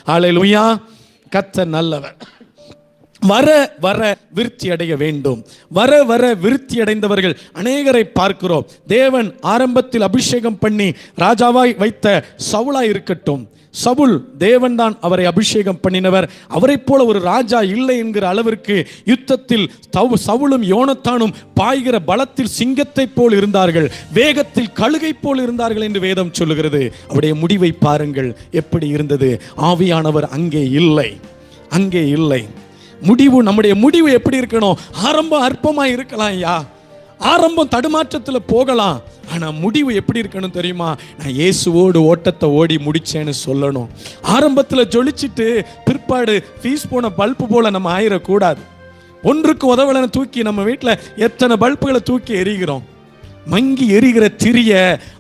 ஹல்லேலூயா. கர்த்தர் நல்லவர். வர வர விருத்தி அடைய வேண்டும். வர வர விருத்தி அடைந்தவர்கள் அநேகரை பார்க்கிறோம். தேவன் ஆரம்பத்தில் அபிஷேகம் பண்ணி ராஜாவாய் வைத்த சவுலாய் இருக்கட்டும், சவுல் தேவன் தான் அவரை அபிஷேகம் பண்ணினவர். அவரை போல ஒரு ராஜா இல்லை என்கிற அளவிற்கு யுத்தத்தில் சவுலும் யோனத்தானும் பாய்கிற பலத்தில் சிங்கத்தை போல் இருந்தார்கள், வேகத்தில் கழுகை போல் இருந்தார்கள் என்று வேதம் சொல்லுகிறது. அவருடைய முடிவை பாருங்கள் எப்படி இருந்தது. ஆவியானவர் அங்கே இல்லை, அங்கே இல்லை. முடிவு, நம்முடைய முடிவு எப்படி இருக்கணும்? ஆரம்பம் அற்பமா இருக்கலாம் ஐயா, ஆரம்பம் தடுமாற்றத்தில் போகலாம், ஆனா முடிவு எப்படி இருக்கணும் தெரியுமா? நான் இயேசுவோடு ஓட்டத்தை ஓடி முடிச்சேன்னு சொல்லணும். ஆரம்பத்தில் ஜொலிச்சிட்டு பிற்பாடு ஃபீஸ் போன பல்பு போல நம்ம ஆயிடக்கூடாது. ஒன்றுக்கு உதவலன்னு தூக்கி நம்ம வீட்டில் எத்தனை பல்புகளை தூக்கி எரிகிறோம். மங்கி எரிகிற திரிய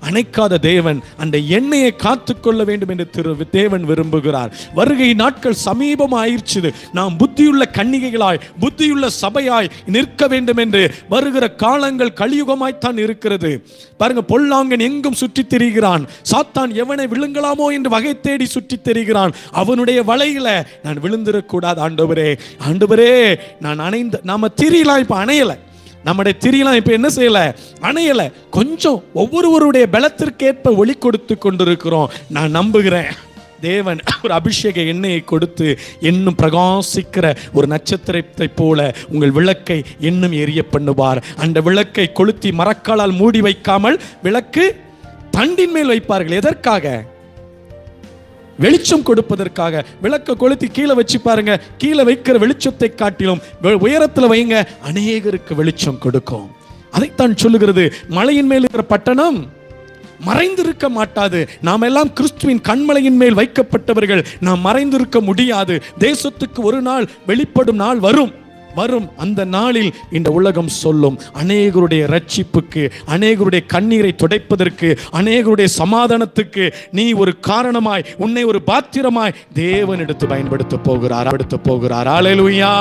அணைக்காத தேவன் அந்த எண்ணெயை காத்துக்கொள்ள வேண்டும் என்று தேவன் விரும்புகிறார். வருகை நாட்கள் சமீபம் ஆயிடுச்சு. நாம் புத்தியுள்ள கன்னிகைகளாய், புத்தியுள்ள சபையாய் நிற்க வேண்டும் என்று வருகிற காலங்கள் கலியுகமாய்த்தான் இருக்கிறது. பாருங்க, பொல்லாங்கன் எங்கும் சுற்றித் திரிகிறான். சாத்தான் எவனை விழுங்கலாமோ என்று வகை தேடி சுற்றித் திரிகிறான். அவனுடைய வலையில நான் விழுந்திடக்கூடாது. ஆண்டவரே, ஆண்டவரே, நான் நாம திரியலாம், இப்ப அணையலை. நம்முடைய திரியெல்லாம் இப்ப என்ன செய்யல, அணையல. கொஞ்சம் ஒவ்வொருவருடைய பலத்திற்கேற்ப ஒளி கொடுத்து கொண்டிருக்கிறோம். நான் நம்புகிறேன் தேவன் ஒரு அபிஷேக எண்ணெயை கொடுத்து இன்னும் பிரகாசிக்கிற ஒரு நட்சத்திரத்தை போல உங்கள் விளக்கை இன்னும் எரிய பண்ணுவார். அந்த விளக்கை கொளுத்தி மரக்காலால் மூடி வைக்காமல் விளக்கு தண்டின் மேல் வைப்பார்கள். எதற்காக? வெளிச்சம் கொடுப்பதற்காக. விளக்க கொளுத்தி கீழே வச்சு பாருங்க, கீழே வைக்கிற வெளிச்சத்தை காட்டிலும் உயரத்தில் வைங்க, அநேகருக்கு வெளிச்சம் கொடுக்கும். அதைத்தான் சொல்லுகிறது. மலையின் மேல் இருக்கிற பட்டணம் மறைந்திருக்க மாட்டாது. நாம் எல்லாம் கிறிஸ்துவின் கண்மலையின் மேல் வைக்கப்பட்டவர்கள். நாம் மறைந்திருக்க முடியாது. தேசத்துக்கு ஒரு நாள் வெளிப்படும் நாள் வரும். அந்த நாளில் இந்த உலகம் சொல்லும், அநேகருடைய ரட்சிப்புக்கு, அநேகருடைய கண்ணீரை துடைப்பதற்கு, அநேகருடைய சமாதானத்துக்கு நீ ஒரு காரணமாய், உன்னை ஒரு பாத்திரமாய் தேவன் எடுத்து பயன்படுத்த போகிறார். ஹல்லேலூயா.